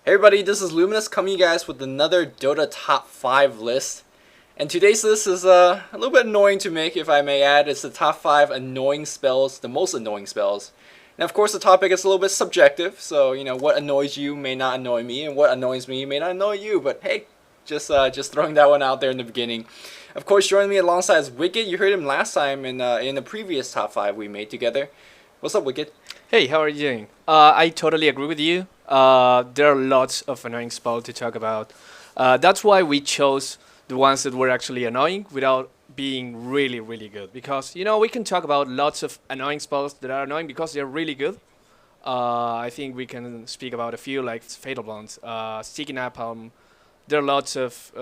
Hey everybody, this is Luminous coming to you guys with another Dota Top 5 list. And today's list is a little bit annoying to make, if I may add. It's the top 5 annoying spells, the most annoying spells. And of course the topic is a little bit subjective, so what annoys you may not annoy me, and what annoys me may not annoy you, but hey, just throwing that one out there in the beginning. Of course, joining me alongside is Wicked. You heard him last time in the previous top 5 we made together. What's up, Wicked? Hey, how are you doing? I totally agree with you. There are lots of annoying spells to talk about. That's why we chose the ones that were actually annoying without being really, really good. Because, we can talk about lots of annoying spells that are annoying because they're really good. I think we can speak about a few like Fatal Bonds, Sticky Napalm. There are lots of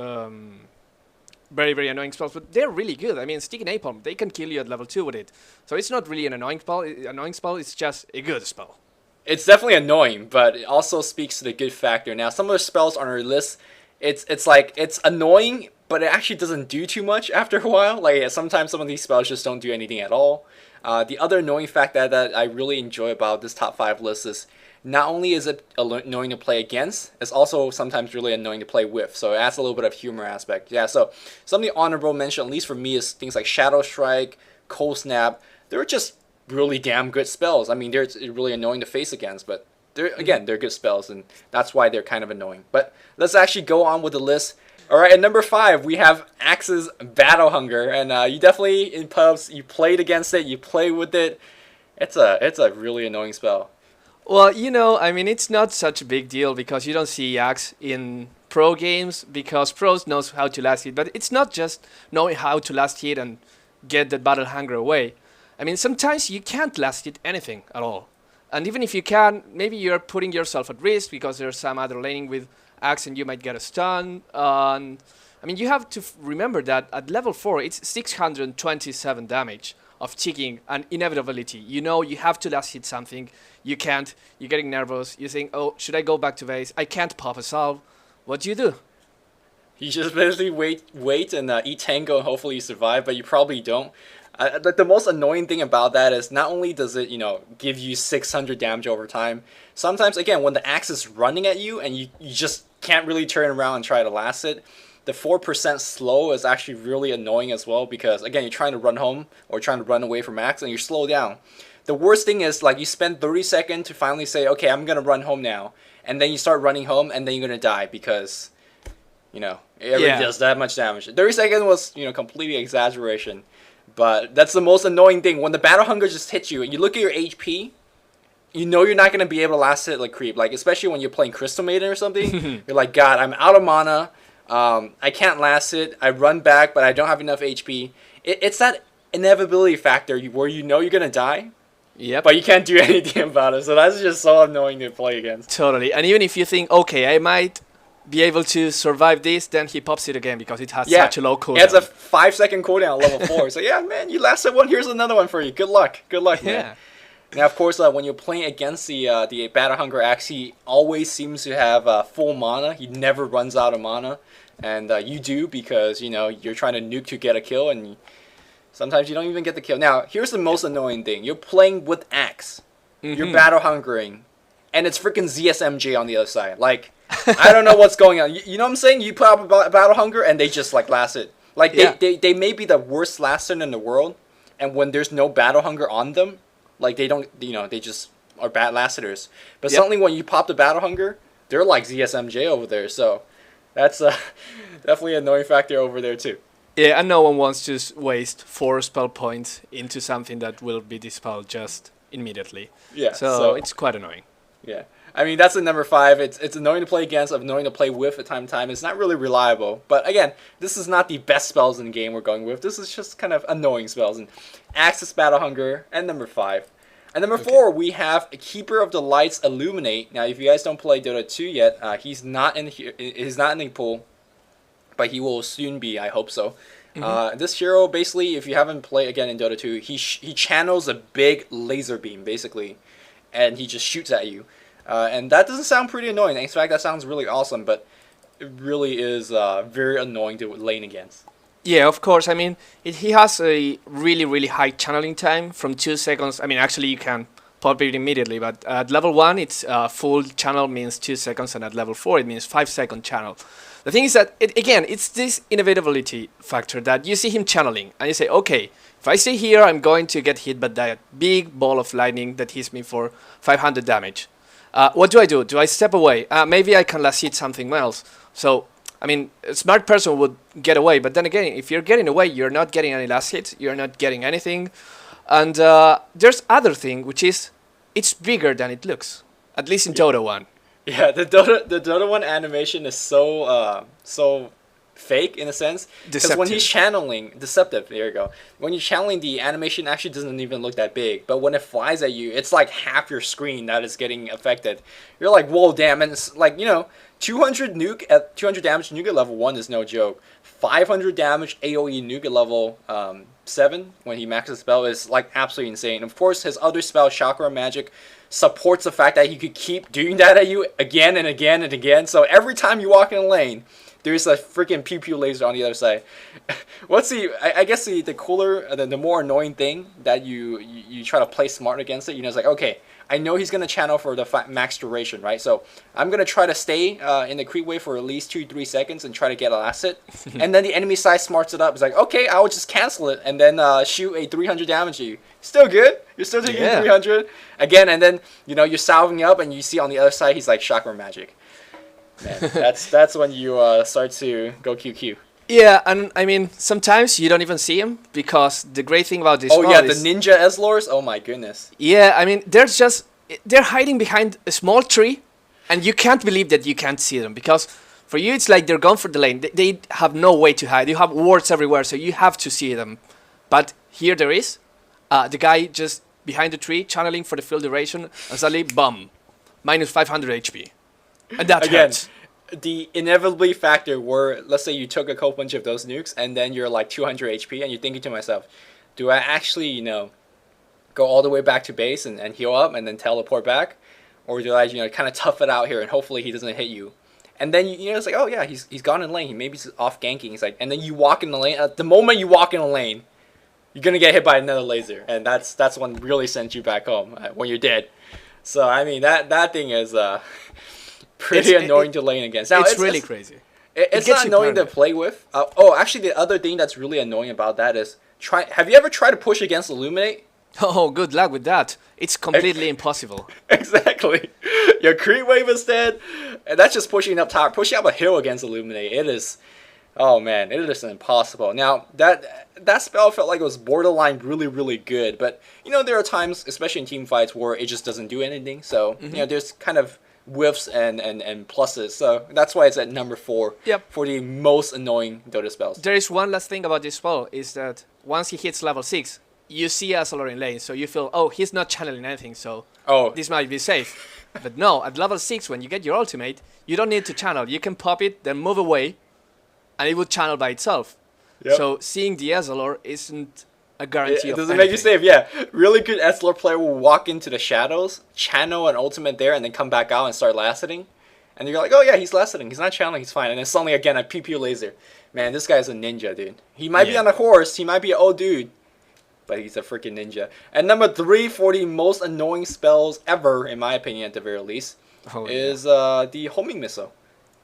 very, very annoying spells, but they're really good. I mean, Sticky Napalm, they can kill you at level 2 with it. So it's not really an annoying spell, it's just a good spell. It's definitely annoying, but it also speaks to the good factor. Now, some of the spells on our list, it's like, it's annoying, but it actually doesn't do too much after a while. Like, sometimes some of these spells just don't do anything at all. The other annoying fact that I really enjoy about this top 5 list is not only is it annoying to play against, it's also sometimes really annoying to play with. So it adds a little bit of humor aspect. Yeah, so some of the honorable mention, at least for me, is things like Shadow Strike, Cold Snap. They're just really damn good spells. I mean, they're really annoying to face against, but they're good spells, and that's why they're kind of annoying. But let's actually go on with the list. All right, at number 5, we have Axe's Battle Hunger, and you definitely in pubs, you played against it, you play with it. It's a really annoying spell. Well, I mean, it's not such a big deal because you don't see Axe in pro games because pros knows how to last hit. But it's not just knowing how to last hit and get the battle hunger away. I mean, sometimes you can't last hit anything at all. And even if you can, maybe you're putting yourself at risk because there's some other laning with Axe and you might get a stun. I mean, you have to remember that at level 4, it's 627 damage of ticking and inevitability. You have to last hit something. You can't. You're getting nervous. You think, oh, should I go back to base? I can't pop a salve. What do? You just basically wait and eat tango and hopefully you survive, but you probably don't. The most annoying thing about that is not only does it, give you 600 damage over time, sometimes, again, when the axe is running at you and you just can't really turn around and try to last it, the 4% slow is actually really annoying as well because, again, you're trying to run home or trying to run away from axe and you're slowed down. The worst thing is, like, you spend 30 seconds to finally say, okay, I'm going to run home now. And then you start running home and then you're going to die because, it really does that much damage. 30 seconds was, completely exaggeration. But that's the most annoying thing. When the Battle Hunger just hits you and you look at your HP, you're not going to be able to last it like creep. Like, especially when you're playing Crystal Maiden or something. You're like, God, I'm out of mana. I can't last it. I run back, but I don't have enough HP. It's that inevitability factor where you're going to die. Yep. But you can't do anything about it. So that's just so annoying to play against. Totally. And even if you think, okay, I might be able to survive this, then he pops it again because it has such a low cooldown. It has a 5-second cooldown at level 4. So yeah, man, you lasted one. Here's another one for you. Good luck. Good luck, man. Yeah. Now, of course, when you're playing against the Battle Hunger Axe, he always seems to have full mana. He never runs out of mana. And you do because, you're trying to nuke to get a kill, and sometimes you don't even get the kill. Now, here's the most annoying thing. You're playing with Axe. You're battle hungering. And it's freaking ZSMJ on the other side. Like, I don't know what's going on. You know what I'm saying? You put up a battle hunger, and they just, like, last it. Like, they may be the worst laster in the world, and when there's no battle hunger on them, like, they don't, they just are bad lasters. But suddenly when you pop the battle hunger, they're like ZSMJ over there. So that's definitely an annoying factor over there, too. Yeah, and no one wants to waste 4 spell points into something that will be dispelled just immediately. Yeah. So it's quite annoying. Yeah. I mean, that's the number 5. It's annoying to play against, annoying to play with at time to time. It's not really reliable. But again, this is not the best spells in the game we're going with. This is just kind of annoying spells. And Axis Battle Hunger and number 5. And number 4, we have Keeper of the Lights Illuminate. Now, if you guys don't play Dota 2 yet, he's not in the pool, but he will soon be. I hope so. This hero, basically, if you haven't played again in Dota 2, he channels a big laser beam, basically, and he just shoots at you. And that doesn't sound pretty annoying. In fact, that sounds really awesome, but it really is very annoying to lane against. Yeah, of course. I mean, he has a really, really high channeling time from 2 seconds. I mean, actually, you can pop it immediately. But at level 1, it's full channel means 2 seconds, and at level 4, it means 5-second channel. The thing is that, again, it's this inevitability factor that you see him channeling, and you say, okay, if I stay here, I'm going to get hit by that big ball of lightning that hits me for 500 damage. What do? Do I step away? Maybe I can last hit something else. So, I mean, a smart person would get away, but then again, if you're getting away, you're not getting any last hits, you're not getting anything. And there's other thing, which is, it's bigger than it looks, at least in Dota 1. Yeah, the Dota 1 animation is so fake in a sense. Because when he's channeling, deceptive, there you go. When you're channeling, the animation actually doesn't even look that big. But when it flies at you, it's like half your screen that is getting affected. You're like, whoa, damn. And it's like, 200 nuke at 200 damage nuke at level 1 is no joke. 500 damage AoE nuke at level 7 when he maxes spell is like absolutely insane. Of course, his other spell, Chakra Magic, supports the fact that he could keep doing that at you again and again and again. So every time you walk in a lane, there's a freaking pew laser on the other side. What's I guess the cooler, the more annoying thing that you try to play smart against it. It's like, okay, I know he's gonna channel for the max duration, right? So I'm gonna try to stay in the creep wave for at least 2-3 seconds and try to get a last hit. And then the enemy side smarts it up. It's like, okay, I will just cancel it and then shoot a 300 damage at you. Still good. You're still taking 300 again, and then you're salving up, and you see on the other side he's like Chakra Magic. Man, that's when you start to go QQ. Yeah, and I mean, sometimes you don't even see him, because the great thing about this the ninja Eslors? Oh my goodness. Yeah, I mean, they're hiding behind a small tree, and you can't believe that you can't see them, because for you it's like they're gone for the lane. They have no way to hide. You have wards everywhere, so you have to see them. But here there is the guy just behind the tree, channeling for the full duration, and suddenly, bum, minus 500 HP. And that hurts. The inevitably factor where, let's say you took a whole bunch of those nukes and then you're like 200 HP and you're thinking to myself, do I actually, go all the way back to base and heal up and then teleport back? Or do I, kind of tough it out here and hopefully he doesn't hit you? And then, it's like, oh yeah, he's gone in lane. Maybe he's off ganking. He's like, and then you walk in the lane. At the moment you walk in a lane, you're going to get hit by another laser. And that's when really sends you back home, when you're dead. So, I mean, that thing is... pretty annoying to lane against. Now, it's really crazy. It's not annoying to play with. Actually, the other thing that's really annoying about that is have you ever tried to push against Illuminate? Oh, good luck with that. It's completely impossible. Exactly. Your creep wave is dead, and that's just pushing up top. Pushing up a hill against Illuminate. It is... Oh man, it is impossible. Now, that spell felt like it was borderline really, really good, but, there are times, especially in team fights, where it just doesn't do anything. So, there's kind of whiffs and pluses, so that's why it's at number 4 for the most annoying Dota spells. There is one last thing about this spell, is that once he hits level 6, you see Astral in lane, so you feel, oh, he's not channeling anything, so this might be safe. But no, at level 6, when you get your ultimate, you don't need to channel. You can pop it, then move away, and it would channel by itself. So seeing the Astral isn't a guarantee of doesn't make you safe. Yeah, really good Astral player will walk into the shadows, channel an ultimate there, and then come back out and start last hitting. And you're like, oh yeah, he's last hitting. He's not channeling. He's fine. And then suddenly again a PP laser. Man, this guy's a ninja, dude. He might be on a horse. He might be an old dude, but he's a freaking ninja. And number 3 for the most annoying spells ever, in my opinion, at the very least, is the homing missile.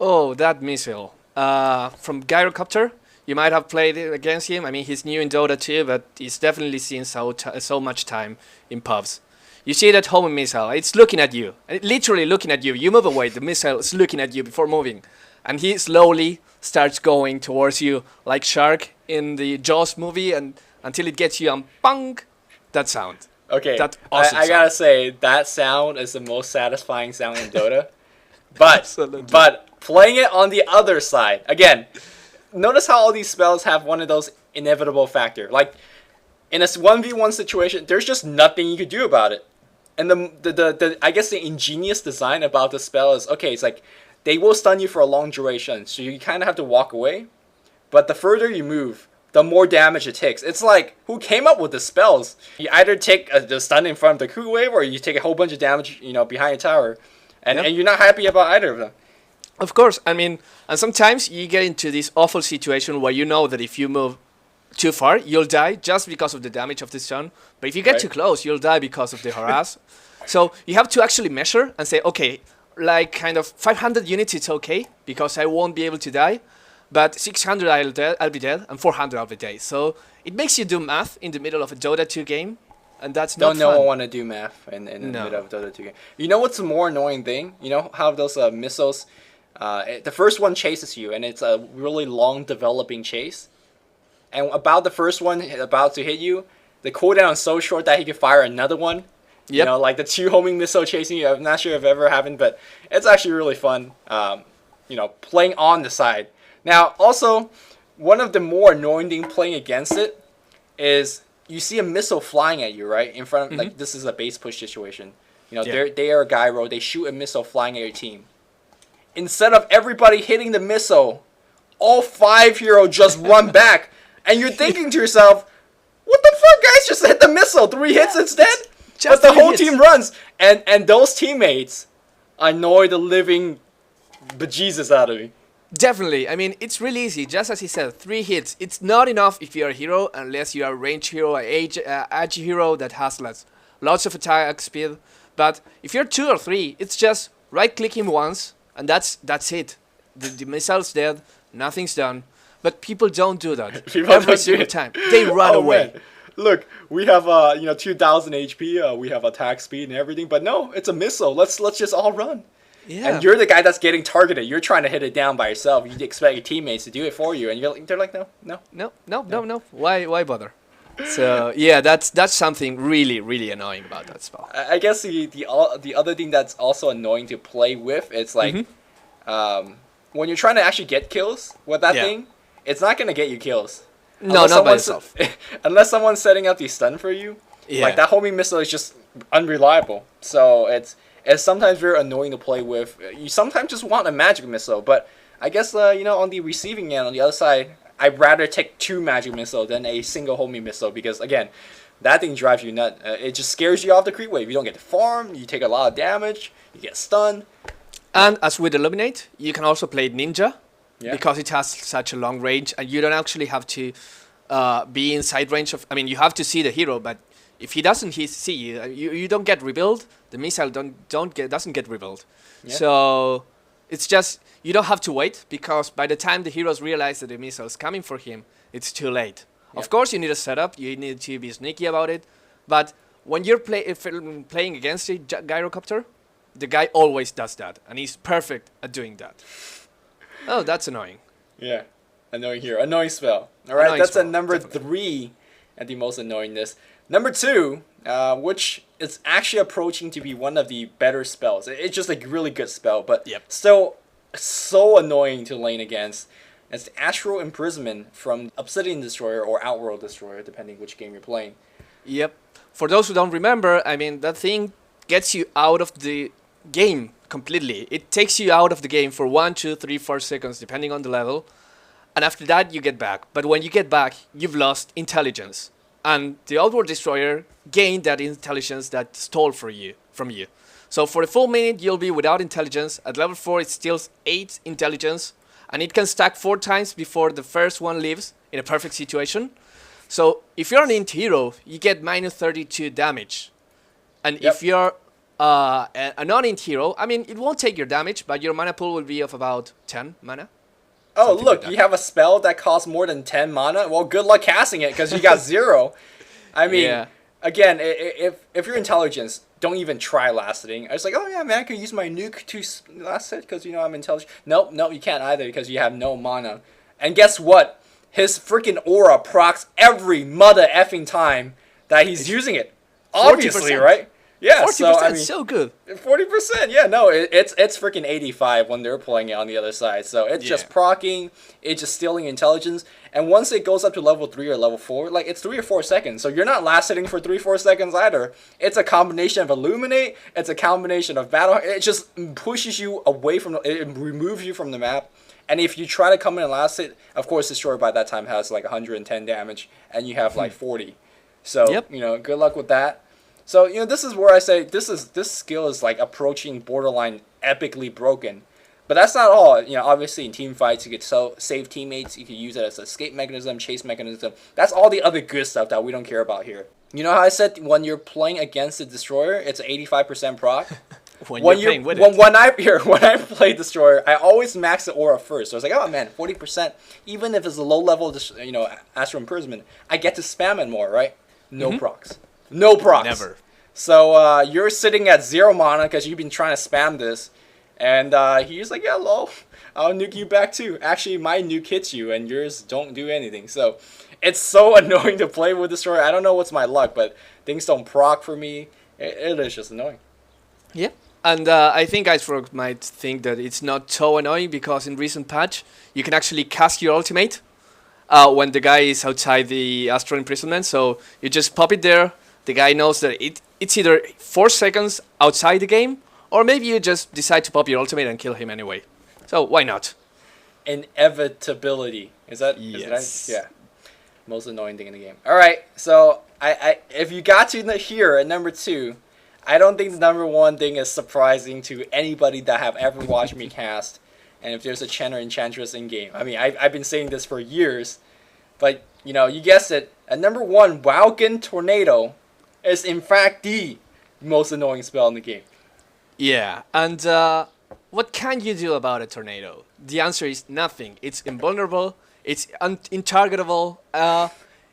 Oh, that missile from Gyrocopter. You might have played against him. I mean, he's new in Dota 2, but he's definitely seen so much time in pubs. You see that homing missile, it's looking at you. Literally looking at you. You move away, the missile is looking at you before moving. And he slowly starts going towards you like Shark in the Jaws movie, and until it gets you, and bang, that sound. Okay, that awesome I gotta say, that sound is the most satisfying sound in Dota. But playing it on the other side, again... Notice how all these spells have one of those inevitable factor. Like, in a 1v1 situation, there's just nothing you could do about it. And the I guess the ingenious design about the spell is, okay, it's like, they will stun you for a long duration, so you kind of have to walk away. But the further you move, the more damage it takes. It's like, who came up with the spells? You either take the stun in front of the crew wave, or you take a whole bunch of damage, behind a tower. And you're not happy about either of them. Of course, I mean, and sometimes you get into this awful situation where you know that if you move too far, you'll die just because of the damage of the stun. But if you get too close, you'll die because of the harass. So you have to actually measure and say, okay, like kind of 500 units it's okay because I won't be able to die, but 600 I'll be dead, and 400 I'll be dead. So it makes you do math in the middle of a Dota 2 game, and that's not fun. Don't no one want to do math in the No. middle of Dota 2 game. You know what's a more annoying thing? You know how those missiles, the first one chases you, and it's a really long developing chase. And about the first one about to hit you, the cooldown is so short that he can fire another one. You Yep. know, like the two homing missile chasing you. I'm not sure if it ever happened, but it's actually really fun. You know, playing on the side. Now, also, one of the more annoying things playing against it is you see a missile flying at you, right? In front of, like, this is a base push situation. You know, Yeah. they are a gyro. They shoot a missile flying at your team. Instead of everybody hitting the missile, all 5 heroes just run back. And you're thinking to yourself, what the fuck, guys? Just hit the missile. 3 hits instead? But Just the 3 whole hits. team runs. And those teammates annoy the living bejesus out of me. Definitely. I mean, it's really easy. Just as he said, 3 hits. It's not enough if you're a hero, unless you are a range hero, a edge hero that has lots of attack speed. But if you're 2 or 3, it's just right-click him once, and that's it. The missile's dead. Nothing's done. But people don't do that. People Every don't do single it. time. They run Oh, away. man. Look, we have 2,000 HP. We have attack speed and everything. But no, it's a missile. Let's just all run. Yeah. And you're the guy that's getting targeted. You're trying to hit it down by yourself. You expect your teammates to do it for you, and they're like, no. No. Why bother? So yeah, that's something really, really annoying about that spell. I guess the other thing that's also annoying to play with, it's like, when you're trying to actually get kills with that Yeah. thing, it's not gonna get you kills. No, not by yourself. Unless someone's setting up the stun for you. Yeah. Like that homing missile is just unreliable. So it's sometimes very annoying to play with. You sometimes just want a magic missile, but I guess on the receiving end, on the other side, I'd rather take 2 magic missiles than a single homing missile because again, that thing drives you nuts. It just scares you off the creep wave. You don't get to farm. You take a lot of damage. You get stunned. And as with Illuminate, you can also play Ninja Yeah. because it has such a long range, and you don't actually have to be inside range of. I mean, you have to see the hero, but if he doesn't see you, you don't get rebuild. The missile doesn't get rebuild. Yeah. So it's just you don't have to wait because by the time the heroes realize that the missile is coming for him, it's too late. Yeah. Of course, you need a setup. You need to be sneaky about it, but when you're playing against a gyrocopter, the guy always does that, and he's perfect at doing that. Oh, that's annoying. Yeah. Annoying hero. Annoying spell. All right, Annoying that's spell, a number definitely. 3 at the most annoyingness. Number 2, which is actually approaching to be one of the better spells. It's just a really good spell, but Yep. still so annoying to lane against. It's the Astral Imprisonment from Obsidian Destroyer or Outworld Destroyer, depending which game you're playing. Yep. For those who don't remember, I mean, that thing gets you out of the game completely. It takes you out of the game for 1, 2, 3, 4 seconds, depending on the level. And after that, you get back. But when you get back, you've lost intelligence. And the Outward Destroyer gained that intelligence that stole from you. So for a full minute, you'll be without intelligence. At level 4, it steals 8 intelligence. And it can stack 4 times before the first one leaves in a perfect situation. So if you're an int hero, you get minus 32 damage. And Yep. if you're a non-int hero, I mean, it won't take your damage, but your mana pool will be of about 10 mana. Oh, Something look, like that. you have a spell that costs more than 10 mana? Well, good luck casting it because you got 0. I mean, Yeah. again, if your intelligence, don't even try last hitting. I was like, oh yeah, man, I can use my nuke to last hit because, I'm intelligent. Nope, you can't either because you have no mana. And guess what? His freaking aura procs every mother effing time that he's using it. Obviously, 40%. right? Yeah, 40%, so I mean, so good. 40%, yeah, no, it's freaking 85 when they're playing it on the other side. So it's just Yeah. proccing, it's just stealing intelligence. And once it goes up to level 3 or level 4, like it's 3 or 4 seconds. So you're not last hitting for 3-4 seconds either. It's a combination of Illuminate, it's a combination of battle. It just pushes you away from it removes you from the map. And if you try to come in and last hit, of course, Destroyer by that time has like 110 damage, and you have like 40. So, Yep. good luck with that. So, this is where I say this skill is like approaching borderline epically broken. But that's not all. You know, obviously in team fights, you could save teammates. You could use it as an escape mechanism, chase mechanism. That's all the other good stuff that we don't care about here. You know how I said when you're playing against the Destroyer, it's an 85% proc? when you're playing with it. When I play Destroyer, I always max the aura first. So I was like, oh man, 40%. Even if it's a low level, Astral imprisonment, I get to spam it more, right? No procs. No procs. Never. So you're sitting at 0 mana because you've been trying to spam this. And he's like, yeah, lol, I'll nuke you back too. Actually, my nuke hits you and yours don't do anything. So it's so annoying to play with Destroyer. I don't know what's my luck, but things don't proc for me. It is just annoying. Yeah. And I think Icefrog might think that it's not so annoying because in recent patch, you can actually cast your ultimate when the guy is outside the Astral imprisonment. So you just pop it there. The guy knows that it's either 4 seconds outside the game, or maybe you just decide to pop your ultimate and kill him anyway. So why not? Inevitability. Is that? Yes. Yeah. Most annoying thing in the game. All right. So I if you got to here at number 2, I don't think the number 1 thing is surprising to anybody that have ever watched me cast. And if there's a Chen or Enchantress in game, I mean, I've been saying this for years, but you know, you guessed it. At number 1, Wowkin Tornado is in fact the most annoying spell in the game. Yeah, and what can you do about a tornado? The answer is nothing. It's invulnerable. It's intargetable.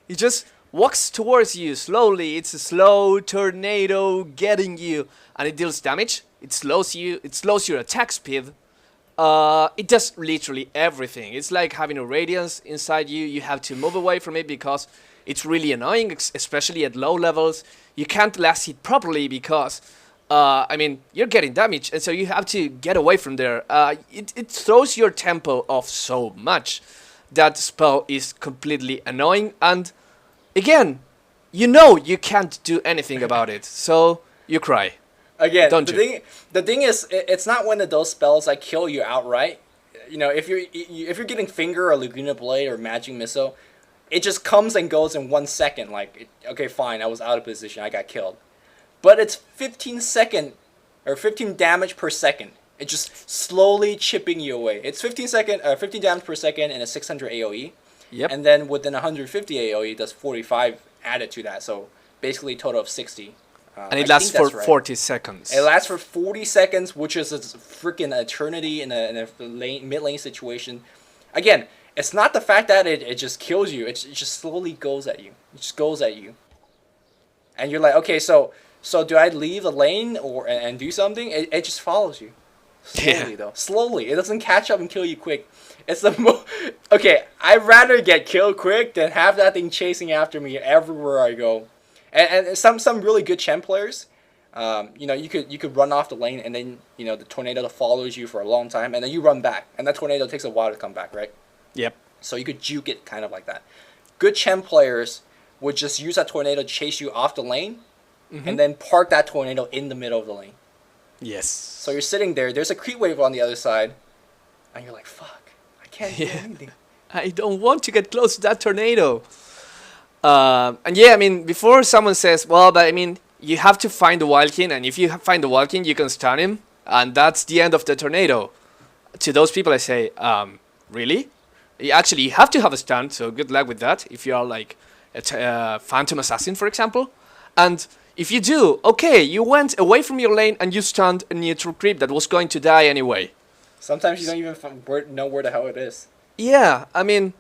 It just walks towards you slowly. It's a slow tornado getting you, and it deals damage. It slows you. It slows your attack speed. It does literally everything. It's like having a radiance inside you. You have to move away from it because it's really annoying, especially at low levels. You can't last hit properly because I mean, you're getting damage, and so you have to get away from there. It throws your tempo off so much. That spell is completely annoying, and again, you know you can't do anything about it, so you cry. Again, Don't the thing is, it's not one of those spells that kill you outright. You know, if you're getting Finger or Laguna Blade or Magic Missile, it just comes and goes in 1 second. Like, okay, fine, I was out of position, I got killed. But it's 15 damage per second. It's just slowly chipping you away. It's 15 damage per second and a 600 AoE. Yep. And then within 150 AoE, it does 45 added to that. So basically a total of 60. And it lasts for 40 seconds. It lasts for 40 seconds, which is a freaking eternity in a mid-lane situation. Again, it's not the fact that it just kills you. It just slowly goes at you. It just goes at you. And you're like, okay, so do I leave the lane and do something? It just follows you. Slowly, though. Slowly. It doesn't catch up and kill you quick. It's the okay, I'd rather get killed quick than have that thing chasing after me everywhere I go. And some really good Chen players, you know, you could run off the lane and then, you know, the tornado follows you for a long time and then you run back. And that tornado takes a while to come back, right? Yep. So you could juke it kind of like that. Good Chen players would just use that tornado to chase you off the lane and then park that tornado in the middle of the lane. Yes. So you're sitting there, there's a creep wave on the other side, and you're like, fuck, I can't do anything. I don't want to get close to that tornado. And yeah, I mean, before someone says, well, but I mean, you have to find the Wildkin, and if you find the Wildkin, you can stun him, and that's the end of the tornado. To those people, I say, really? Actually, you have to have a stun, so good luck with that, if you are like a Phantom Assassin, for example. And if you do, okay, you went away from your lane and you stunned a neutral creep that was going to die anyway. Sometimes you don't even know where the hell it is. Yeah, I mean,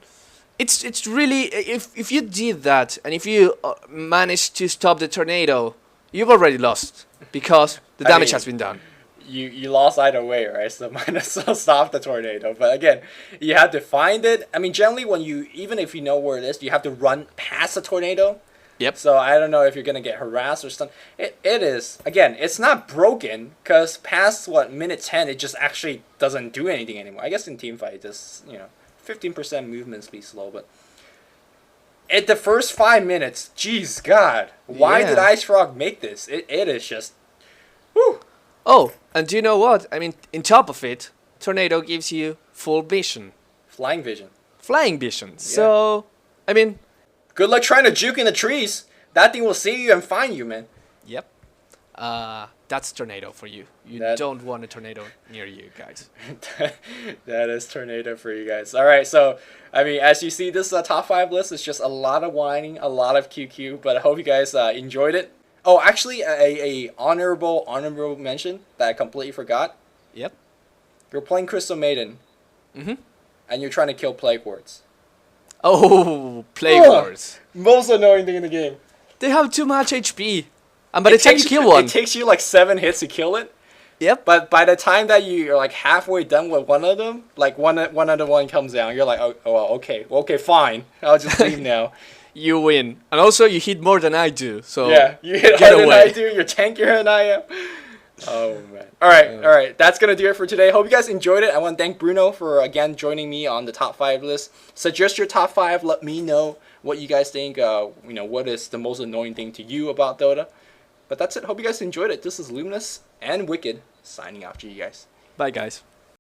it's really, if you did that and if you managed to stop the tornado, you've already lost because the damage has been done. You lost either way, right? So might as well stop the tornado. But again, you have to find it. I mean, generally, even if you know where it is, you have to run past the tornado. Yep. So I don't know if you're gonna get harassed or something. It is, again, it's not broken because past minute 10, it just actually doesn't do anything anymore. I guess in teamfight, it just 15% movement speed slow, but at the first 5 minutes, jeez, God, why did Icefrog make this? It is just, whew. Oh, and do you know what? I mean, on top of it, tornado gives you full vision, Flying vision. flying vision. So, I mean. Good luck trying to juke in the trees. That thing will see you and find you, man. Yep. that's tornado for you. You don't want a tornado near you, guys. That is tornado for you guys. All right, so I mean, as you see, this top 5 list is just a lot of whining, a lot of QQ, but I hope you guys enjoyed it. Oh, actually, a honorable mention that I completely forgot. Yep. You're playing Crystal Maiden, and you're trying to kill Plague Wards. Oh, Plague Wards. Most annoying thing in the game. They have too much HP. And by the time you kill one... It takes you like 7 hits to kill it. Yep. But by the time that you're like halfway done with one of them, like one other one comes down, you're like, oh well, okay, fine. I'll just leave now. You win. And also, you hit more than I do. So yeah, you hit harder than I do. You're tankier than I am. Oh, man. All right. That's going to do it for today. Hope you guys enjoyed it. I want to thank Bruno for, again, joining me on the top 5 list. Suggest your top 5. Let me know what you guys think. What is the most annoying thing to you about Dota. But that's it. Hope you guys enjoyed it. This is Luminous and Wicked signing out to you guys. Bye, guys.